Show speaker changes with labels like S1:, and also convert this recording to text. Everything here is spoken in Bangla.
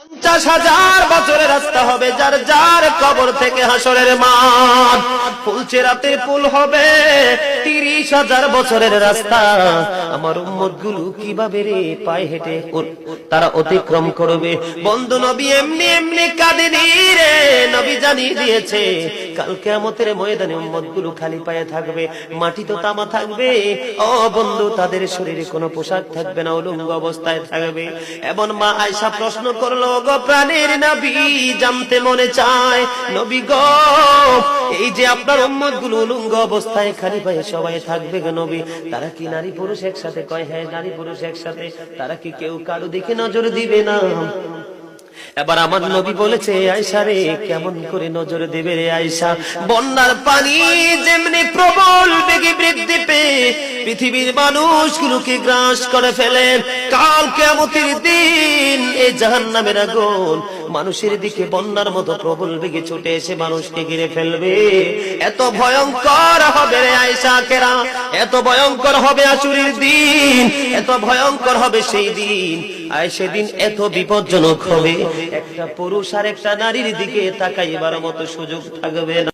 S1: 50,000 বছরের রাস্তা হবে, যার যার কবর থেকে হাসরের মাঠ। ফুলচেরাতের পুল হবে 30,000 বছরের রাস্তা। আমার উম্মত গুলো কিভাবে রে পায়ে হেঁটে তারা অতিক্রম করবে? বন্ধু নবী এমনি এমনি কাঁদেনি রে, নবী জানিয়ে দিয়েছে কাল কিয়ামতের ময়দানে উম্মত গুলো খালি পায়ে থাকবে, মাটি তো তামা থাকবে। ও বন্ধু, তাদের শরীরে কোনো পোশাক থাকবে না, উলঙ্গ অবস্থায় থাকবে। এবং মা আয়েশা প্রশ্ন করলো, গো প্রাণের নবী, জানতে মনে চায় নবী গো, এই যে আপনার উম্মত গুলো উলঙ্গ অবস্থায় খালি পায়ে সবাই থাকবে গো নবী, তারা কি নারী পুরুষ একসাথে? কয় হ্যাঁ, নারী পুরুষ একসাথে। তারা কি কেউ কারো দিকে নজর দিবে না? এবার আমার নবী বলেছে, আয়েশা রে, কেমন করে নজর দেবে রে আয়েশা? বন্যার পানি যেমনি প্রবল বেগে বৃদ্ধি পেয়ে পৃথিবীর মানুষগুলোকে গ্রাস করে ফেলে, কাল কিয়ামতের দিন এই জাহান্নামের আগুন মানুষের দিকে বন্যার মতো প্রবল বেগে ছুটে এসে মানুষকে ঘিরে ফেলবে। এত ভয়ঙ্কর হবে রে আয়েশা কেরা, এত ভয়ঙ্কর হবে আসরের দিন, এত ভয়ঙ্কর হবে সেই দিন। আর সেদিন এত বিপজ্জনক হবে, একটা পুরুষ আর একটা নারীর দিকে তাকাইবার মতো সুযোগ থাকবে না।